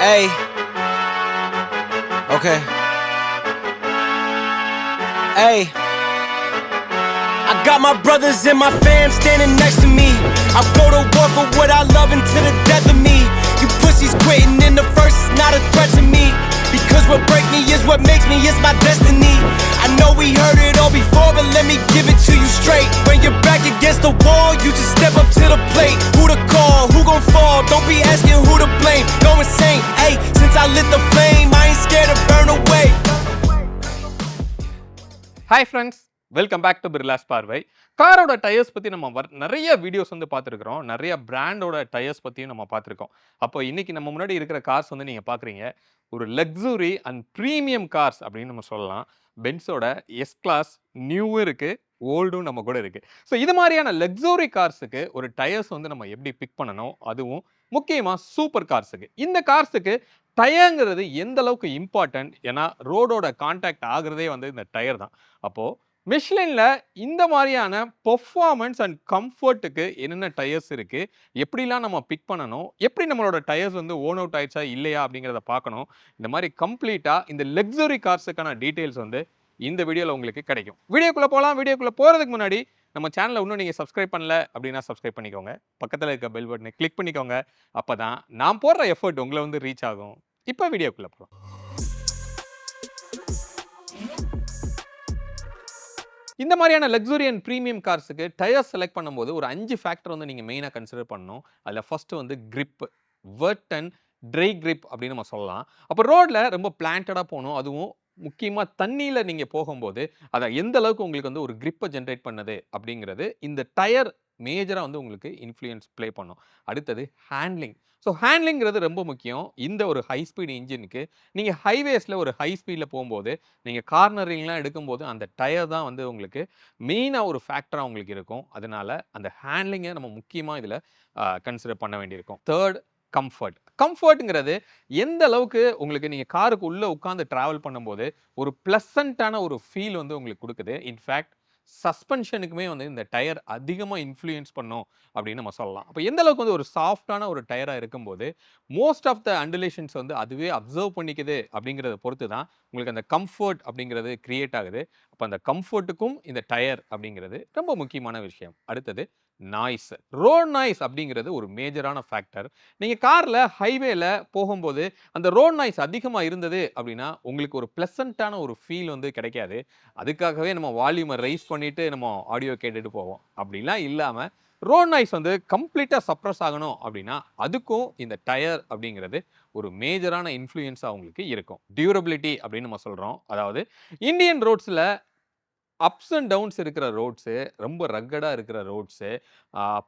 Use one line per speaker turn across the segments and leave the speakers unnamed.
Hey, okay. Hey, I got my brothers and my fam standing next to me. I go to war for what I love until the death of me. You pussies quitting in the first is not a threat to me. Because what break me is what makes me, it's my destiny. I know we heard it all before, but let me give it to you straight. When you're back against the wall, you just step up to the plate. Who to call, who gon' fall, don't be asking who to blame. Go insane, ayy, since I lit the flame, I ain't scared to burn away.
Hi friends, welcome back to Birla's பார்வை. காரோட tyres பற்றி நம்ம நிறைய videos வந்து பார்த்துருக்குறோம். நிறைய பிராண்டோட tyres பற்றியும் நம்ம பார்த்துருக்கோம். அப்போ இன்னைக்கு நம்ம முன்னாடி இருக்கிற கார்ஸ் வந்து நீங்கள் பார்க்குறீங்க, ஒரு லக்ஸுரி அண்ட் ப்ரீமியம் கார்ஸ் அப்படின்னு நம்ம சொல்லலாம். பென்ஸோட எஸ் கிளாஸ் நியூவும் இருக்குது, ஓல்டும் நம்ம கூட இருக்குது. ஸோ இது மாதிரியான லக்ஸுரி கார்ஸுக்கு ஒரு டயர்ஸ் வந்து நம்ம எப்படி பிக் பண்ணணும், அதுவும் முக்கியமாக சூப்பர் கார்ஸுக்கு. இந்த கார்ஸுக்கு டயருங்கிறது எந்த அளவுக்கு இம்பார்ட்டன்ட், ஏன்னா ரோடோட கான்டாக்ட் ஆகுறதே வந்து இந்த டயர் தான். அப்போது மிஷ்லினில் இந்த மாதிரியான பெர்ஃபார்மன்ஸ் அண்ட் கம்ஃபர்ட்டுக்கு என்னென்ன டயர்ஸ் இருக்குது, எப்படிலாம் நம்ம பிக் பண்ணணும், எப்படி நம்மளோட டயர்ஸ் வந்து ஓன் அவுட் ஆயிடுச்சா இல்லையா அப்படிங்கிறத பார்க்கணும். இந்த மாதிரி கம்ப்ளீட்டாக இந்த லக்ஸுரி கார்ஸுக்கான டீட்டெயில்ஸ் வந்து இந்த வீடியோவில் உங்களுக்கு கிடைக்கும். வீடியோக்குள்ளே போகலாம். வீடியோக்குள்ளே போகிறதுக்கு முன்னாடி நம்ம சேனலை இன்னும் நீங்கள் சப்ஸ்கிரைப் பண்ணல அப்படின்னா சப்ஸ்கிரைப் பண்ணிக்கோங்க. பக்கத்தில் இருக்க பெல் பட்டனை கிளிக் பண்ணிக்கோங்க. அப்போ தான் நான் போடுற எஃபர்ட் உங்களை வந்து ரீச் ஆகும். இப்போ வீடியோக்குள்ளே போகலாம். இந்த மாதிரியான லக்ஸுரி அண்ட் ப்ரீமியம் கார்ஸுக்கு டயர் செலக்ட் பண்ணும்போது ஒரு 5 ஃபேக்டர் வந்து நீங்கள் மெயினாக கன்சிடர் பண்ணணும். அதில் ஃபர்ஸ்ட் வந்து grip, wet and try grip அப்படின்னு நம்ம சொல்லலாம். அப்போ ரோடில் ரொம்ப பிளான்டடாக போகணும். அதுவும் முக்கியமாக தண்ணியில் நீங்கள் போகும்போது அதை எந்த அளவுக்கு உங்களுக்கு வந்து ஒரு கிரிப்பை ஜென்ரேட் பண்ணுது அப்படிங்கிறது இந்த டயர் மேஜராக வந்து உங்களுக்கு இன்ஃப்ளூயன்ஸ் ப்ளே பண்ணும். அடுத்தது ஹேண்ட்லிங். ஸோ ஹேண்ட்லிங்கிறது ரொம்ப முக்கியம். இந்த ஒரு ஹை ஸ்பீட் இன்ஜினுக்கு நீங்கள் ஹைவேஸில் ஒரு ஹை ஸ்பீடில் போகும்போது நீங்கள் கார்னரிங்லாம் எடுக்கும்போது அந்த டயர் தான் வந்து உங்களுக்கு மெயினாக ஒரு ஃபேக்டராக உங்களுக்கு இருக்கும். அதனால அந்த ஹேண்ட்லிங்கை நம்ம முக்கியமாக இதில் கன்சிடர் பண்ண வேண்டியிருக்கும். Third, comfort. கம்ஃபர்ட்டுங்கிறது எந்த அளவுக்கு உங்களுக்கு நீங்கள் காருக்கு உள்ளே உட்காந்து ட்ராவல் பண்ணும்போது ஒரு ப்ளசண்ட்டான ஒரு ஃபீல் வந்து உங்களுக்கு கொடுக்குது. இன்ஃபேக்ட் சஸ்பென்ஷனுக்குமே வந்து இந்த டயர் அதிகமாக இன்ஃப்ளூயன்ஸ் பண்ணும் அப்படின்னு நம்ம சொல்லலாம். அப்போ எந்த அளவுக்கு வந்து ஒரு சாஃப்டான ஒரு டயராக இருக்கும்போது மோஸ்ட் ஆஃப் த அண்டுலேஷன்ஸ் வந்து அதுவே அப்சர்வ் பண்ணிக்குது அப்படிங்கிறத பொறுத்து தான் உங்களுக்கு அந்த கம்ஃபர்ட் அப்படிங்கிறது கிரியேட் ஆகுது. அப்போ அந்த கம்ஃபர்ட்டுக்கும் இந்த டயர் அப்படிங்கிறது ரொம்ப முக்கியமான விஷயம். அடுத்தது நாய்ஸ். ரோட் நாய்ஸ் அப்படிங்கிறது ஒரு மேஜரான ஃபேக்டர். நீங்கள் காரில் ஹைவேல போகும்போது அந்த ரோட் நாய்ஸ் அதிகமாக இருந்தது அப்படின்னா உங்களுக்கு ஒரு ப்ளசண்ட்டான ஒரு ஃபீல் வந்து கிடைக்காது. அதுக்காகவே நம்ம வால்யூமை ரைஸ் பண்ணிவிட்டு நம்ம ஆடியோ கேட்டுட்டு போவோம். அப்படிலாம் இல்லாமல் ரோட் நாய்ஸ் வந்து கம்ப்ளீட்டாக சப்ரஸ் ஆகணும் அப்படின்னா அதுக்கும் இந்த டயர் அப்படிங்கிறது ஒரு மேஜரான இன்ஃப்ளூயன்ஸாக உங்களுக்கு இருக்கும். டியூரபிலிட்டி அப்படின்னு நம்ம சொல்கிறோம். அதாவது இந்தியன் ரோட்ஸில் அப்ஸ் அண்ட் டவுன்ஸ் இருக்கிற ரோட்ஸு, ரொம்ப ரக்கடாக இருக்கிற ரோட்ஸு,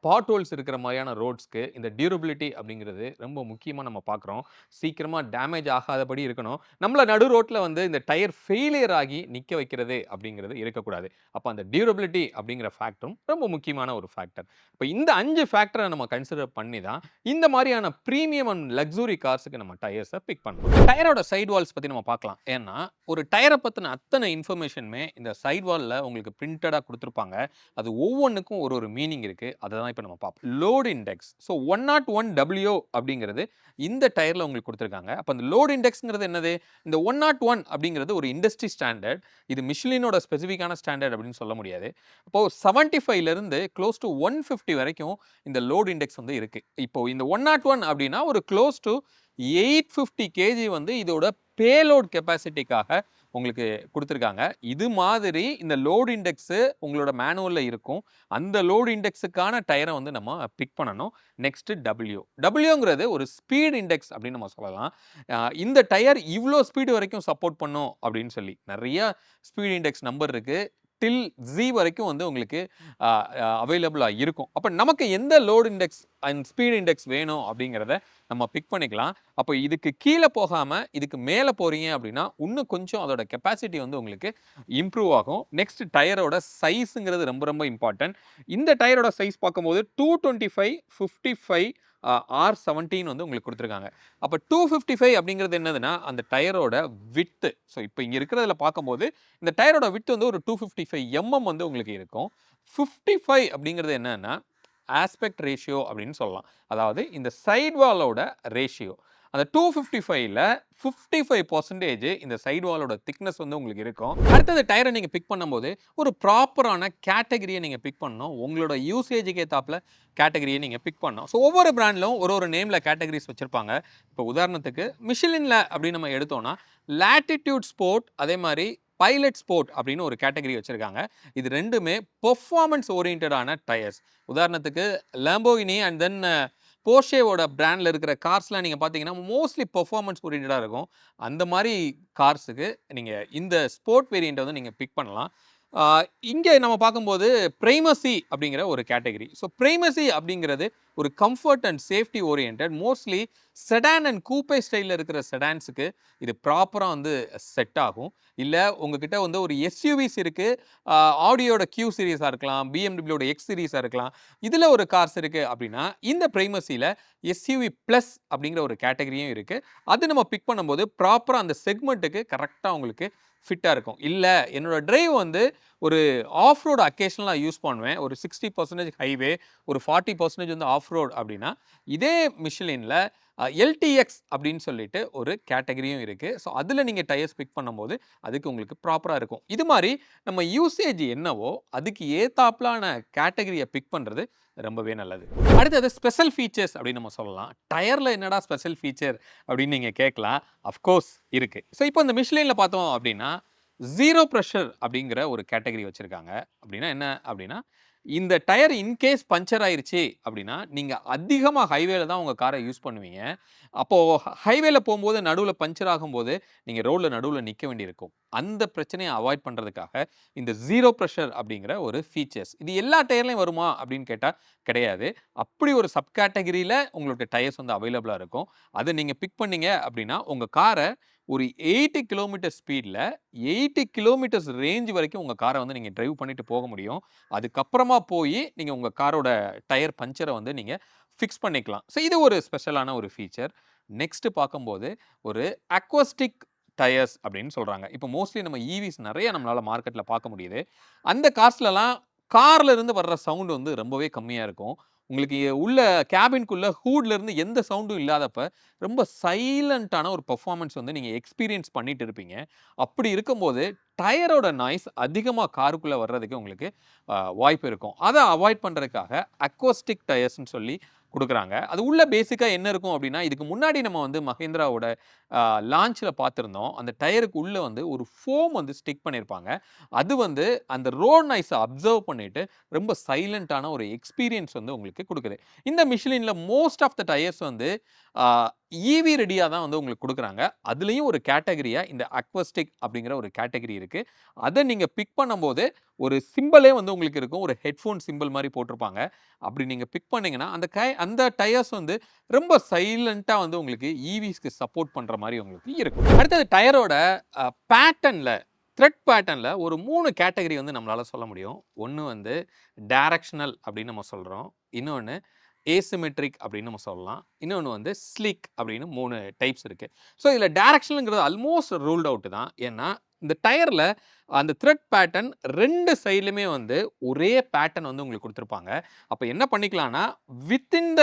பாட் ஹோல்ஸ் இருக்கிற மாதிரியான ரோட்ஸ்க்கு இந்த டியூரபிலிட்டி அப்படிங்கிறது ரொம்ப முக்கியமாக நம்ம பார்க்குறோம். சீக்கிரமாக டேமேஜ் ஆகாதபடி இருக்கணும். நம்மள நடு ரோட்டில் வந்து இந்த டயர் ஃபெயிலியர் ஆகி நிற்க வைக்கிறது அப்படிங்கிறது இருக்கக்கூடாது. அப்போ அந்த டியூரபிலிட்டி அப்படிங்கிற ஃபேக்டரும் ரொம்ப முக்கியமான ஒரு ஃபேக்டர். இப்போ இந்த 5 ஃபேக்டரை நம்ம கன்சிடர் பண்ணி தான் இந்த மாதிரியான ப்ரீமியம் அண்ட் லக்ஸுரி கார்ஸுக்கு நம்ம டயர்ஸை பிக் பண்ணுறோம். டயரோட சைட் வால்ஸ் பற்றி நம்ம பார்க்கலாம். ஏன்னா ஒரு டயரை பற்றின அத்தனை இன்ஃபர்மேஷனுமே இந்த சைட் வால் உங்களுக்கு பிரிண்டடாக கொடுத்துருப்பாங்க. அது ஒவ்வொன்றுக்கும் ஒரு மீனிங் இருக்குது. அதை தான் இப்போ நம்ம பார்ப்போம். Load index. ஸோ 101W அப்படிங்கிறது இந்த டயரில் உங்களுக்கு கொடுத்துருக்காங்க. அப்போ அந்த லோட் இண்டெக்ஸ்ங்கிறது என்னது? இந்த 101 அப்படிங்கிறது ஒரு இண்டஸ்ட்ரி ஸ்டாண்டர்ட். இது மிஷ்லினோட ஸ்பெசிஃபிக்கான ஸ்டாண்டர்ட் அப்படின்னு சொல்ல முடியாது. அப்போது 75லேருந்து க்ளோஸ் டு 150 வரைக்கும் இந்த லோட் இண்டெக்ஸ் வந்து இருக்குது. இப்போது இந்த 101 அப்படின்னா ஒரு க்ளோஸ் டு 850 kg வந்து இதோட பேலோட் கெப்பாசிட்டிக்காக உங்களுக்கு கொடுத்துருக்காங்க. இது மாதிரி இந்த லோட் இண்டெக்ஸு உங்களோட மேனுவலில் இருக்கும். அந்த லோட் இண்டெக்ஸுக்கான டயரை வந்து நம்ம பிக் பண்ணணும். நெக்ஸ்ட்டு டபிள்யூங்கிறது ஒரு ஸ்பீட் இண்டெக்ஸ் அப்படின்னு நம்ம சொல்லலாம். இந்த டயர் இவ்வளோ ஸ்பீடு வரைக்கும் சப்போர்ட் பண்ணும் அப்படின்னு சொல்லி நிறைய ஸ்பீட் இண்டெக்ஸ் நம்பர் இருக்குது. டில் ஜி வரைக்கும் வந்து உங்களுக்கு அவைலபிளாக இருக்கும். அப்போ நமக்கு எந்த load index and speed index வேணும் அப்படிங்கிறத நம்ம பிக் பண்ணிக்கலாம். அப்போ இதுக்கு கீழே போகாமல் இதுக்கு மேலே போகிறீங்க அப்படின்னா இன்னும் கொஞ்சம் அதோட கெப்பாசிட்டி வந்து உங்களுக்கு இம்ப்ரூவ் ஆகும். நெக்ஸ்ட் டயரோட சைஸுங்கிறது ரொம்ப ரொம்ப இம்பார்ட்டன்ட். இந்த டயரோட சைஸ் பார்க்கும்போது 225, 55, R17 வந்து உங்களுக்கு கொடுத்துருக்காங்க. அப்போ 255 அப்படிங்கிறது என்னதுன்னா அந்த டயரோட வித்து. ஸோ இப்போ இங்கே இருக்கிறதுல பார்க்கும்போது இந்த டயரோட வித்து வந்து ஒரு 255 mm வந்து உங்களுக்கு இருக்கும். 55 அப்படிங்கிறது என்னன்னா ஆஸ்பெக்ட் ரேஷியோ அப்படின்னு சொல்லலாம். அதாவது இந்த சைட் வாலோட ரேஷியோ. அந்த 255ல 55% இந்த சைடு வாலோட திக்னஸ் வந்து உங்களுக்கு இருக்கும். அடுத்தது டயரை நீங்க பிக் பண்ணும்போது ஒரு ப்ராப்பரான கேட்டகரியை நீங்க பிக் பண்ணணும். உங்களோட யூசேஜுக்கு ஏத்தாப்புல கேட்டகரியை நீங்க பிக் பண்ணணும். ஸோ ஒவ்வொரு பிராண்ட்லும் ஒரு நேம்ல கேட்டகரிஸ் வச்சிருப்பாங்க. இப்போ உதாரணத்துக்கு மிஷிலின்ல அப்படின்னு நம்ம எடுத்தோம்னா லாட்டிடியூட் ஸ்போர்ட், அதே மாதிரி பைலட் ஸ்போர்ட் அப்படின்னு ஒரு கேட்டகரி வச்சிருக்காங்க. இது ரெண்டுமே பெர்ஃபார்மன்ஸ் ஓரியன்டடான டயர்ஸ். உதாரணத்துக்கு லாம்போகினி அண்ட் தென் போர்ஷேவோட பிராண்டில் இருக்கிற கார்ஸ்லாம் நீங்கள் பார்த்தீங்கன்னா மோஸ்ட்லி பெர்ஃபார்மன்ஸ் ஓரியன்டாக இருக்கும். அந்த மாதிரி கார்ஸுக்கு நீங்கள் இந்த ஸ்போர்ட் வேரியண்ட்டை வந்து நீங்கள் பிக் பண்ணலாம். இங்கே நம்ம பார்க்கும்போது பிரைமசி அப்படிங்கிற ஒரு கேட்டகரி. ஸோ பிரைமசி அப்படிங்கிறது ஒரு comfort and safety oriented. Mostly sedan and coupe ஸ்டைலில் இருக்கிற செடான்ஸுக்கு இது ப்ராப்பராக வந்து செட் ஆகும். இல்லை உங்ககிட்ட வந்து ஒரு எஸ்யூவிஸ் இருக்குது, ஆடியோட கியூ சீரீஸாக இருக்கலாம், பிஎம்டபிள்யூட எக்ஸ் சீரீஸாக இருக்கலாம், இதில் ஒரு கார்ஸ் இருக்குது அப்படின்னா இந்த பிரைமசியில் எஸ்யூவி ப்ளஸ் அப்படிங்கிற ஒரு கேட்டகரியும் இருக்குது. அது நம்ம பிக் பண்ணும்போது ப்ராப்பராக அந்த செக்மெண்ட்டுக்கு கரெக்டாக உங்களுக்கு ஃபிட்டாக இருக்கும். இல்லை என்னோட டிரைவ் வந்து ஒரு ஆஃப் ரோடு அக்கேஷனலாக யூஸ் பண்ணுவேன், ஒரு 60% ஹைவே, ஒரு 40% வந்து ஆஃப் ரோட் அப்படின்னா இதே மிஷிலினில் எல்டிஎக்ஸ் அப்படின்னு சொல்லிட்டு ஒரு கேட்டகரியும் இருக்குது. ஸோ அதில் நீங்கள் டயர்ஸ் பிக் பண்ணும்போது அதுக்கு உங்களுக்கு ப்ராப்பராக இருக்கும். இது மாதிரி நம்ம யூசேஜ் என்னவோ அதுக்கு ஏத்தாப்லான கேட்டகரியை பிக் பண்ணுறது ரொம்பவே நல்லது. அடுத்தது ஸ்பெஷல் ஃபீச்சர்ஸ் அப்படின்னு நம்ம சொல்லலாம். டயரில் என்னடா ஸ்பெஷல் ஃபீச்சர் அப்படின்னு நீங்கள் கேட்கலாம். அஃப்கோர்ஸ் இருக்குது. ஸோ இப்போ இந்த மிஷ்லினில் பார்த்தோம் அப்படின்னா ஜீரோ ப்ரெஷர் அப்படிங்கிற ஒரு கேட்டகரி வச்சுருக்காங்க. அப்படின்னா என்ன அப்படின்னா இந்த டயர் இன்கேஸ் பஞ்சர் ஆயிருச்சு அப்படின்னா நீங்கள் அதிகமாக ஹைவேல தான் உங்கள் காரை யூஸ் பண்ணுவீங்க. அப்போது ஹைவேல போகும்போது நடுவில் பஞ்சர் ஆகும்போது நீங்கள் ரோடில் நடுவில் நிற்க வேண்டியிருக்கும். அந்த பிரச்சனையை அவாய்ட் பண்ணுறதுக்காக இந்த ஜீரோ ப்ரெஷர் அப்படிங்கிற ஒரு ஃபீச்சர்ஸ். இது எல்லா டயர்லையும் வருமா அப்படின்னு கேட்டால் கிடையாது. அப்படி ஒரு சப் கேட்டகரியில் உங்களோட டயர்ஸ் வந்து அவைலபிளாக இருக்கும். அதை நீங்கள் பிக் பண்ணீங்க அப்படின்னா உங்கள் காரை ஒரு 80 கிலோமீட்டர் ஸ்பீடில் 80 கிலோமீட்டர்ஸ் ரேஞ்ச் வரைக்கும் உங்கள் காரை வந்து நீங்கள் டிரைவ் பண்ணிட்டு போக முடியும். அதுக்கப்புறமா போய் நீங்கள் உங்கள் காரோட டயர் பஞ்சரை வந்து நீங்கள் ஃபிக்ஸ் பண்ணிக்கலாம். ஸோ இது ஒரு ஸ்பெஷலான ஒரு ஃபீச்சர். நெக்ஸ்ட் பார்க்கும்போது ஒரு அக்வஸ்டிக் டயர்ஸ் அப்படின்னு சொல்கிறாங்க. இப்போ மோஸ்ட்லி நம்ம ஈவிஸ் நிறைய நம்மளால் மார்க்கெட்டில் பார்க்க முடியுது. அந்த கார்ஸ்லலாம் கார்ல இருந்து வர்ற சவுண்டு வந்து ரொம்பவே கம்மியாக இருக்கும். உங்களுக்கு உள்ள கேபின்குள்ள ஹூட்ல இருந்து எந்த சவுண்டும் இல்லாதப்ப ரொம்ப சைலண்டான ஒரு பெர்ஃபார்மன்ஸ் வந்து நீங்க எக்ஸ்பீரியன்ஸ் பண்ணிட்டு இருப்பீங்க. அப்படி இருக்கும்போது டயரோட நாய்ஸ் அதிகமாக காருக்குள்ளே வர்றதுக்கு உங்களுக்கு வாய்ப்பு இருக்கும். அதை அவாய்ட் பண்ணுறதுக்காக அக்வஸ்டிக் டயர்ஸ்ன்னு சொல்லி கொடுக்குறாங்க. அது உள்ள பேசிக்காக என்ன இருக்கும் அப்படின்னா இதுக்கு முன்னாடி நம்ம வந்து மஹேந்திராவோட லான்ச்சில் பார்த்துருந்தோம். அந்த டயருக்கு உள்ளே வந்து ஒரு ஃபோம் வந்து ஸ்டிக் பண்ணியிருப்பாங்க. அது வந்து அந்த ரோட் நாய்ஸை அப்சர்வ் பண்ணிட்டு ரொம்ப சைலண்டான ஒரு எக்ஸ்பீரியன்ஸ் வந்து உங்களுக்கு கொடுக்குது. இந்த மிஷிலினில் மோஸ்ட் ஆஃப் த டயர்ஸ் வந்து ஈவி ரெடியாக தான் வந்து உங்களுக்கு கொடுக்குறாங்க. அதுலேயும் ஒரு கேட்டகரியாக இந்த அக்வஸ்டிக் அப்படிங்கிற ஒரு கேட்டகரி இருக்குது. அதை நீங்கள் பிக் பண்ணும்போது ஒரு சிம்பிளே வந்து உங்களுக்கு இருக்கும். ஒரு ஹெட்ஃபோன் சிம்பிள் மாதிரி போட்டிருப்பாங்க. அப்படி நீங்கள் பிக் பண்ணிங்கன்னா அந்த டயர்ஸ் வந்து ரொம்ப சைலண்ட்டாக வந்து உங்களுக்கு ஈவிஸ்க்கு சப்போர்ட் பண்ணுற மாதிரி உங்களுக்கு இருக்கும். அடுத்தது டயரோட பேட்டர்னில் த்ரெட் பேட்டர்னில் ஒரு 3 கேட்டகரி வந்து நம்மளால் சொல்ல முடியும். ஒன்று வந்து டைரக்ஷனல் அப்படின்னு நம்ம சொல்கிறோம். இன்னொன்று ஏசிமெட்ரிக் அப்படின்னு நம்ம சொல்லலாம். இன்னொன்று வந்து ஸ்லிக் அப்படின்னு 3 டைப்ஸ் இருக்குது. ஸோ இதில் டைரக்ஷனுங்கிறது ஆல்மோஸ்ட் ரூல்ட் அவுட் தான். ஏன்னா இந்த டயரில் அந்த த்ரெட் பேட்டர்ன் 2 சைட்லையுமே வந்து ஒரே பேட்டர்ன் வந்து உங்களுக்கு கொடுத்துருப்பாங்க. அப்போ என்ன பண்ணிக்கலாம்னா வித்தின் த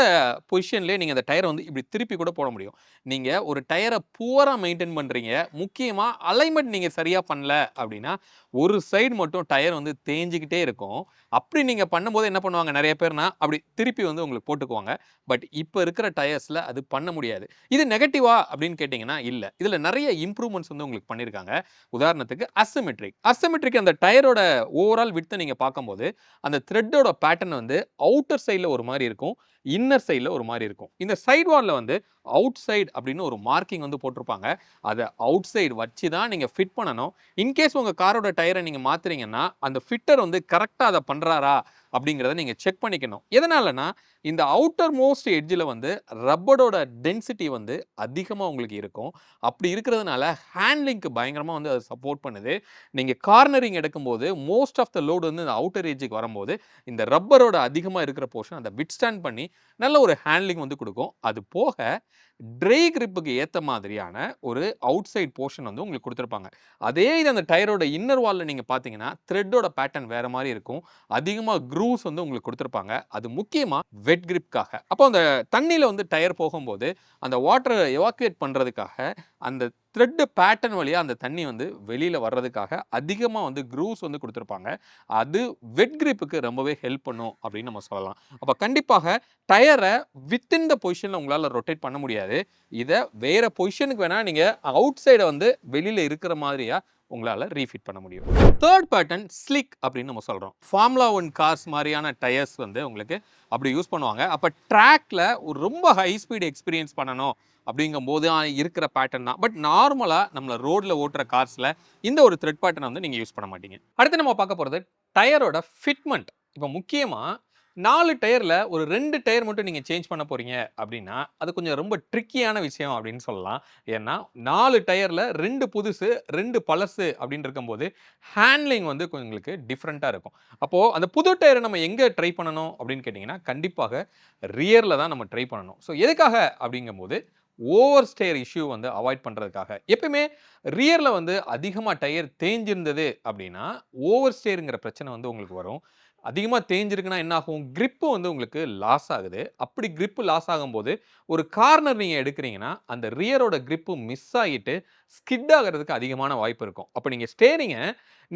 பொசிஷன்லேயே நீங்கள் அந்த டயரை வந்து இப்படி திருப்பி கூட போட முடியும். நீங்கள் ஒரு டயரை புவராக மெயின்டைன் பண்ணுறீங்க, முக்கியமாக அலைன்மெண்ட் நீங்கள் சரியாக பண்ணல அப்படின்னா ஒரு சைடு மட்டும் டயர் வந்து தேஞ்சிக்கிட்டே இருக்கும். அப்படி நீங்கள் பண்ணும்போது என்ன பண்ணுவாங்க நிறைய பேர்னா அப்படி திருப்பி வந்து உங்களுக்கு போட்டுக்குவாங்க. பட் இப்போ இருக்கிற டயர்ஸில் அது பண்ண முடியாது. இது நெகட்டிவா அப்படின்னு கேட்டிங்கன்னா இல்லை. இதில் நிறைய இம்ப்ரூவ்மெண்ட்ஸ் வந்து உங்களுக்கு பண்ணியிருக்காங்க. உதாரணத்துக்கு அசிமெட்ரிக் அந்த டயரோட ஓவரால் விட்த்தை நீங்கள் பார்க்கும்போது அந்த த்ரெட்டோட பேட்டர்ன் வந்து அவுட்டர் சைடில் ஒரு மாதிரி இருக்கும், இன்னர் சைடில் ஒரு மாதிரி இருக்கும். இந்த சைட் வாலில் வந்து அவுட் சைடு அப்படின்னு ஒரு மார்க்கிங் வந்து போட்டிருப்பாங்க. அதை அவுட் சைடு வச்சு தான் நீங்கள் ஃபிட் பண்ணணும். இன்கேஸ் உங்கள் காரோட டயரை நீங்கள் மாற்றுறீங்கன்னா அந்த ஃபிட்டர் வந்து கரெக்டாக அதை பண்ணுறாரா அப்படிங்கிறத நீங்கள் செக் பண்ணிக்கணும். எதனாலனா இந்த அவுட்டர் மோஸ்ட் எட்ஜில் வந்து ரப்பரோட டென்சிட்டி வந்து அதிகமாக உங்களுக்கு இருக்கும். அப்படி இருக்கிறதுனால ஹேண்ட்லிங்க்கு பயங்கரமாக வந்து அது சப்போர்ட் பண்ணுது. நீங்கள் கார்னரிங் எடுக்கும்போது மோஸ்ட் ஆஃப் த லோடு வந்து இந்த அவுட்டர் எட்ஜுக்கு வரும்போது இந்த ரப்பரோட அதிகமாக இருக்கிற போர்ஷன் அதை விட்ஸ்டாண்ட் பண்ணி நல்ல ஒரு ஹேண்ட்லிங் வந்து கொடுக்கும். அது போக ட்ரை கிரிப்புக்கு ஏற்ற மாதிரியான ஒரு அவுட் சைட் போர்ஷன் வந்து உங்களுக்கு கொடுத்துருப்பாங்க. அதே இது அந்த டயரோட இன்னர் வாலில் நீங்கள் பார்த்தீங்கன்னா த்ரெட்டோட பேட்டர்ன் வேறு மாதிரி இருக்கும். அதிகமாக க்ரூவ்ஸ் வந்து உங்களுக்கு கொடுத்துருப்பாங்க. அது முக்கியமாக வெட் கிரிப்காக. அப்போ அந்த தண்ணியில் வந்து டயர் போகும்போது அந்த வாட்டரை எவாக்குவேட் பண்ணுறதுக்காக அந்த த்ரெட் பேட்டர்ன் வழியாக அந்த தண்ணி வந்து வெளியில் வர்றதுக்காக அதிகமாக வந்து க்ரூவ்ஸ் வந்து கொடுத்துருப்பாங்க. அது வெட் கிரிப்புக்கு ரொம்பவே ஹெல்ப் பண்ணும் அப்படின்னு நம்ம சொல்லலாம். அப்போ கண்டிப்பாக டயரை வித்தின் த பொசிஷனில் உங்களால் ரொட்டேட் பண்ண முடியாது. இதை வேற பொசிஷனுக்கு வேணால் நீங்கள் அவுட் சைடை வந்து வெளியில் இருக்கிற மாதிரியா உங்களால் ரீஃபிட் பண்ண முடியும். தேர்ட் பேட்டர்ன் ஸ்லிக் அப்படின்னு நம்ம சொல்கிறோம். ஃபார்முலா 1 கார்ஸ் மாதிரியான டயர்ஸ் வந்து உங்களுக்கு அப்படி யூஸ் பண்ணுவாங்க. அப்போ ட்ராக்ல ஒரு ரொம்ப ஹை ஸ்பீடு எக்ஸ்பீரியன்ஸ் பண்ணணும் அப்படிங்கும்போது இருக்கிற பேட்டர்ன் தான். பட் நார்மலாக நம்மளை ரோடில் ஓட்டுற கார்ஸில் இந்த ஒரு த்ரெட் பேட்டர்னை வந்து நீங்கள் யூஸ் பண்ண மாட்டீங்க. அடுத்து நம்ம பார்க்க போகிறது டயரோட ஃபிட்மெண்ட். இப்போ முக்கியமாக 4 டயரில் ஒரு 2 டயர் மட்டும் நீங்கள் சேஞ்ச் பண்ண போகிறீங்க அப்படின்னா அது கொஞ்சம் ரொம்ப ட்ரிக்கியான விஷயம் அப்படின்னு சொல்லலாம். ஏன்னா 4 டயரில் 2 புதுசு 2 பழசு அப்படின்னு இருக்கும்போது ஹேண்ட்லிங் வந்து உங்களுக்கு டிஃப்ரெண்ட்டாக இருக்கும். அப்போது அந்த புது டயரை நம்ம எங்கே ட்ரை பண்ணணும் அப்படின்னு கேட்டிங்கன்னா கண்டிப்பாக ரியரில் தான் நம்ம ட்ரை பண்ணணும். ஸோ எதுக்காக அப்படிங்கும்போது ஓவர் ஸ்டேர் இஷ்யூ வந்து அவாய்ட் பண்ணுறதுக்காக. எப்பயுமே ரியரில் வந்து அதிகமாக டயர் தேஞ்சிருந்தது அப்படின்னா ஓவர் ஸ்டேருங்கிற பிரச்சனை வந்து உங்களுக்கு வரும். அதிகமாக தேஞ்சிருக்குன்னா என்ன ஆகும்? கிரிப்பு வந்து உங்களுக்கு லாஸ் ஆகுது. அப்படி கிரிப்பு லாஸ் ஆகும்போது ஒரு கார்னர் நீங்கள் எடுக்கிறீங்கன்னா அந்த ரியரோட கிரிப்பு மிஸ் ஆகிட்டு ஸ்கிட் ஆகிறதுக்கு அதிகமான வாய்ப்பு இருக்கும். அப்போ நீங்கள் ஸ்டேரிங்கை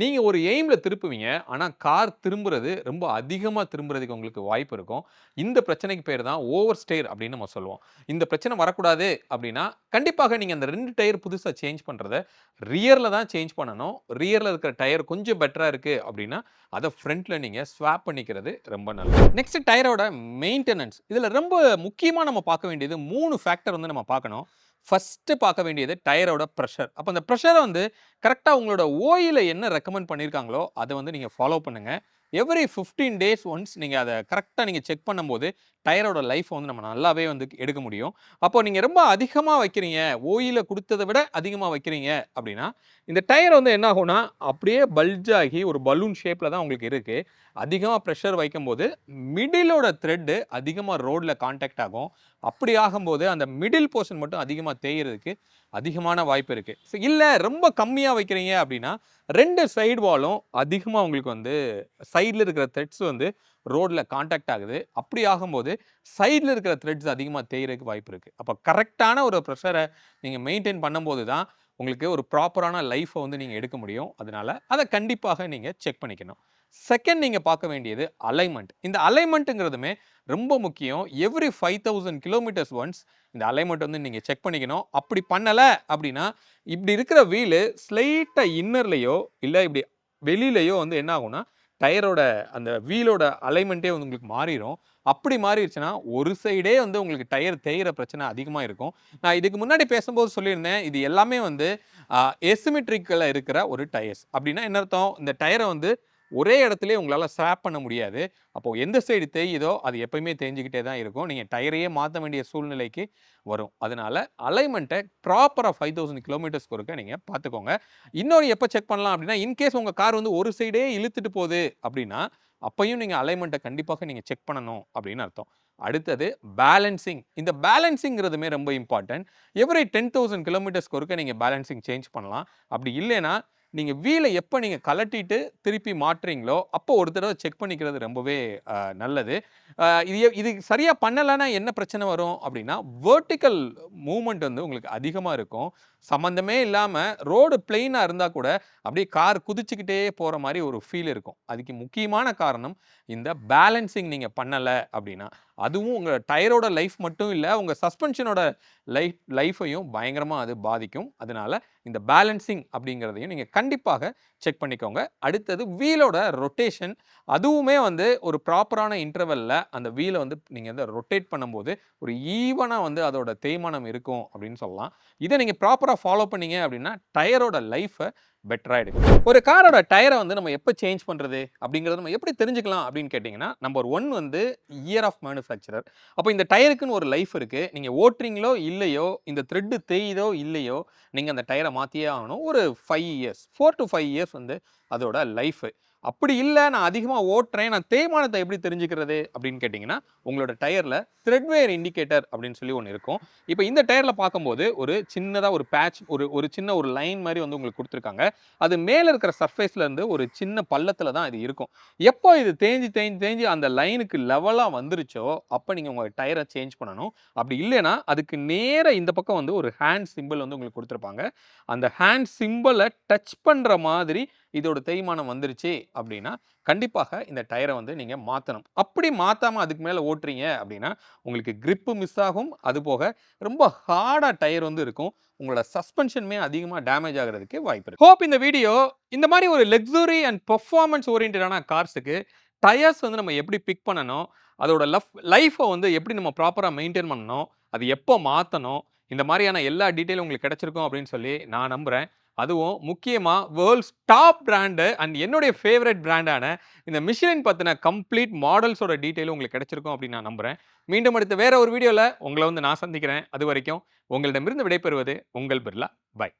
நீங்கள் ஒரு எய்மில் திருப்புவீங்க. ஆனால் கார் திரும்புறது ரொம்ப அதிகமாக திரும்புறதுக்கு உங்களுக்கு வாய்ப்பு இருக்கும். இந்த பிரச்சனைக்கு பேர் தான் ஓவர் ஸ்டேர் அப்படின்னு நம்ம சொல்லுவோம். இந்த பிரச்சனை வரக்கூடாது அப்படின்னா கண்டிப்பாக நீங்கள் அந்த 2 டயர் புதுசாக சேஞ்ச் பண்ணுறத ரியரில் தான் சேஞ்ச் பண்ணணும். ரியரில் இருக்கிற டயர் கொஞ்சம் பெட்டராக இருக்குது அப்படின்னா அதை ஃப்ரண்ட்டில் நீங்கள் ஸ்வாப் பண்ணிக்கிறது ரொம்ப நல்லது. நெக்ஸ்ட் டயரோட மெயின்டெனன்ஸ். இதில் ரொம்ப முக்கியமாக நம்ம பார்க்க வேண்டியது 3 ஃபேக்டர் வந்து நம்ம பார்க்கணும். ஃபஸ்ட்டு பார்க்க வேண்டியது டயரோட ப்ரெஷர். அப்போ அந்த ப்ரெஷரை வந்து கரெக்டாக உங்களோட ஓயில என்ன ரெக்கமெண்ட் பண்ணியிருக்காங்களோ அதை வந்து நீங்கள் ஃபாலோ பண்ணுங்கள். எவ்ரி 15 டேஸ் ஒன்ஸ் நீங்கள் அதை கரெக்டாக நீங்கள் செக் பண்ணும்போது டயரோட லைஃப் வந்து நம்ம நல்லாவே வந்து எடுக்க முடியும். அப்போ நீங்கள் ரொம்ப அதிகமாக வைக்கிறீங்க, ஓயில கொடுத்ததை விட அதிகமாக வைக்கிறீங்க அப்படின்னா இந்த டயர் வந்து என்ன ஆகும்னா அப்படியே பல்ஜ் ஆகி ஒரு பலூன் ஷேப்பில் தான் உங்களுக்கு இருக்குது. அதிகமாக ப்ரெஷர் வைக்கும்போது மிடிலோட த்ரெட்டு அதிகமாக ரோடில் கான்டாக்ட் ஆகும். அப்படி ஆகும்போது அந்த மிடில் போர்ஷன் மட்டும் அதிகமாக தேய்கிறதுக்கு அதிகமான வாய்ப்பு இருக்குது. ஸோ இல்லை ரொம்ப கம்மியாக வைக்கிறீங்க அப்படின்னா 2 சைடு வாலும் அதிகமாக உங்களுக்கு வந்து சைடில் இருக்கிற த்ரெட்ஸ் வந்து ரோடில் கான்டாக்ட் ஆகுது. அப்படி ஆகும்போது சைடில் இருக்கிற த்ரெட்ஸ் அதிகமாக தேய்கிறதுக்கு வாய்ப்பு இருக்குது. அப்போ கரெக்டான ஒரு ப்ரெஷரை நீங்கள் மெயின்டைன் பண்ணும்போது தான் உங்களுக்கு ஒரு ப்ராப்பரான லைஃப்பை வந்து நீங்கள் எடுக்க முடியும். அதனால் அதை கண்டிப்பாக நீங்கள் செக் பண்ணிக்கணும். செகண்ட் நீங்கள் பார்க்க வேண்டியது அலைன்மெண்ட். இந்த அலைன்மெண்ட்டுங்கிறதுமே ரொம்ப முக்கியம். எவ்ரி 5000 கிலோமீட்டர்ஸ் ஒன்ஸ் இந்த அலைன்மெண்ட் வந்து நீங்கள் செக் பண்ணிக்கணும். அப்படி பண்ணலை அப்படின்னா இப்படி இருக்கிற வீலு ஸ்லைட்டாக இன்னர்லேயோ இல்லை இப்படி வெளியிலையோ வந்து என்ன ஆகும்னா டயரோட அந்த வீலோட அலைன்மெண்ட்டே வந்து உங்களுக்கு மாறிடும். அப்படி மாறிடுச்சுன்னா ஒரு சைடே வந்து உங்களுக்கு டயர் தேய்கிற பிரச்சனை அதிகமாக இருக்கும். நான் இதுக்கு முன்னாடி பேசும்போது சொல்லியிருந்தேன் இது எல்லாமே வந்து எசிமெட்ரிக்கில் இருக்கிற ஒரு டயர்ஸ். அப்படின்னா என்ன அர்த்தம்? இந்த டயரை வந்து ஒரே இடத்துலயே உங்களால் ஸ்வாப் பண்ண முடியாது. அப்போது எந்த சைடு தேயுதோ அது எப்பயுமே தேஞ்சிக்கிட்டே தான் இருக்கும். நீங்கள் டயரையே மாற்ற வேண்டிய சூழ்நிலைக்கு வரும். அதனால் அலைன்மெண்ட்டை ப்ராப்பராக 5000 கிலோமீட்டர்ஸ்க்கு ஒருக்க நீங்கள் பார்த்துக்கோங்க. இன்னொரு எப்போ செக் பண்ணலாம் அப்படின்னா இன்கேஸ் உங்கள் கார் வந்து ஒரு சைடே இழுத்துட்டு போகுது அப்படின்னா அப்பையும் நீங்கள் அலைன்மெண்ட்டை கண்டிப்பாக நீங்கள் செக் பண்ணணும் அப்படின்னு அர்த்தம். அடுத்தது பேலன்சிங். இந்த பேலன்சிங்கிறதுமே ரொம்ப இம்பார்ட்டன்ட். எவ்ரி 10,000 கிலோமீட்டர்ஸ்க்கு ஒருக்க நீங்கள் பேலன்சிங் சேஞ்ச் பண்ணலாம். அப்படி இல்லைன்னா நீங்கள் வீலை எப்போ நீங்கள் கலட்டிட்டு திருப்பி மாட்டுறீங்களோ அப்போ ஒரு தடவை செக் பண்ணிக்கிறது ரொம்பவே நல்லது. இது சரியாக பண்ணலைன்னா என்ன பிரச்சனை வரும் அப்படின்னா வெர்டிக்கல் மூவ்மெண்ட் வந்து உங்களுக்கு அதிகமாக இருக்கும். சம்மந்தமே இல்லாமல் ரோடு பிளெயினாக இருந்தால் கூட அப்படியே கார் குதிச்சுக்கிட்டே போகிற மாதிரி ஒரு ஃபீல் இருக்கும். அதுக்கு முக்கியமான காரணம் இந்த பேலன்சிங் நீங்கள் பண்ணலை அப்படின்னா. அதுவும் உங்கள் டயரோட லைஃப் மட்டும் இல்லை உங்கள் சஸ்பென்ஷனோட லைஃப்பையும் பயங்கரமாக அது பாதிக்கும். அதனால் இந்த பேலன்சிங் அப்படிங்கிறதையும் நீங்கள் கண்டிப்பாக செக் பண்ணிக்கோங்க. அடுத்தது வீலோட ரொட்டேஷன். அதுவுமே வந்து ஒரு ப்ராப்பரான இன்டர்வெல்ல அந்த வீலை வந்து நீங்கள் வந்து ரொட்டேட் பண்ணும்போது ஒரு ஈவனாக வந்து அதோட தேய்மானம் இருக்கும் அப்படின்னு சொல்லலாம். இதை நீங்கள் ப்ராப்பராக ஃபாலோ பண்ணீங்க அப்படின்னா டயரோட லைஃப்பை பெட்டராக எடுக்கும். ஒரு காரோட டயரை வந்து நம்ம எப்போ சேஞ்ச் பண்ணுறது அப்படிங்கிறத நம்ம எப்படி தெரிஞ்சுக்கலாம் அப்படின்னு கேட்டிங்கன்னா நம்பர் 1 வந்து இயர் ஆஃப் மேனுஃபேக்சரர். அப்போ இந்த டயருக்குன்னு ஒரு லைஃப் இருக்குது. நீங்கள் ஓட்டுறீங்களோ இல்லையோ இந்த த்ரெட்டு தேயுதோ இல்லையோ நீங்கள் அந்த டயரை மாற்றியே ஆகணும். ஒரு 5 இயர்ஸ் 4 to 5 இயர்ஸ் வந்து அதோட லைஃபு. அப்படி இல்லை நான் அதிகமாக ஓட்டுறேன், நான் தேய்மானத்தை எப்படி தெரிஞ்சுக்கிறது அப்படின்னு கேட்டிங்கன்னா, உங்களோட டயரில் த்ரெட்வேர் இண்டிகேட்டர் அப்படின்னு சொல்லி ஒன்று இருக்கும். இப்போ இந்த டயரில் பார்க்கும்போது ஒரு சின்னதாக ஒரு பேட்ச் ஒரு சின்ன ஒரு லைன் மாதிரி வந்து உங்களுக்கு கொடுத்துருக்காங்க. அது மேலே இருக்கிற சர்ஃபேஸில் இருந்து ஒரு சின்ன பள்ளத்தில் தான் இது இருக்கும். எப்போ இது தேஞ்சு அந்த லைனுக்கு லெவலாக வந்துருச்சோ அப்போ நீங்கள் உங்கள் டயரை சேஞ்ச் பண்ணணும். அப்படி இல்லைன்னா அதுக்கு நேராக இந்த பக்கம் வந்து ஒரு ஹேண்ட் சிம்பிள் வந்து உங்களுக்கு கொடுத்துருப்பாங்க. அந்த ஹேண்ட் சிம்பிளை டச் பண்ணுற மாதிரி இதோட தேய்மானம் வந்துருச்சு அப்படின்னா கண்டிப்பாக இந்த டயரை வந்து நீங்கள் மாற்றணும். அப்படி மாற்றாமல் அதுக்கு மேலே ஓட்டுறீங்க அப்படின்னா உங்களுக்கு கிரிப்பு மிஸ் ஆகும். அது போக ரொம்ப ஹார்டாக டயர் வந்து இருக்கும். உங்களோட சஸ்பென்ஷனுமே அதிகமாக டேமேஜ் ஆகிறதுக்கு வாய்ப்பு இருக்கு. ஹோப் இந்த வீடியோ இந்த மாதிரி ஒரு லக்ஸுரி அண்ட் பெர்ஃபார்மன்ஸ் ஓரியன்டான கார்ஸுக்கு டயர்ஸ் வந்து நம்ம எப்படி பிக் பண்ணணும், அதோட லைஃப்பை வந்து எப்படி நம்ம ப்ராப்பராக மெயின்டைன் பண்ணணும், அது எப்போ மாற்றணும், இந்த மாதிரியான எல்லா டீட்டெயிலும் உங்களுக்கு கிடைச்சிருக்கும் அப்படின்னு சொல்லி நான் நம்புகிறேன். அதுவும் முக்கியமா வேர்ல்ட்ஸ் டாப் பிராண்டு அண்ட் என்னுடைய ஃபேவரட் பிராண்டான இந்த மிஷிலின் பத்தின கம்ப்ளீட் மாடல்ஸோட டீட்டெயிலும் உங்களுக்கு கிடைச்சிருக்கும் அப்படின்னு நான் நம்புறேன். மீண்டும் அடுத்த வேற ஒரு வீடியோல உங்களை வந்து நான் சந்திக்கிறேன். அது வரைக்கும் உங்களிடமிருந்து விடைபெறுவது உங்கள் பிர்லா. பை.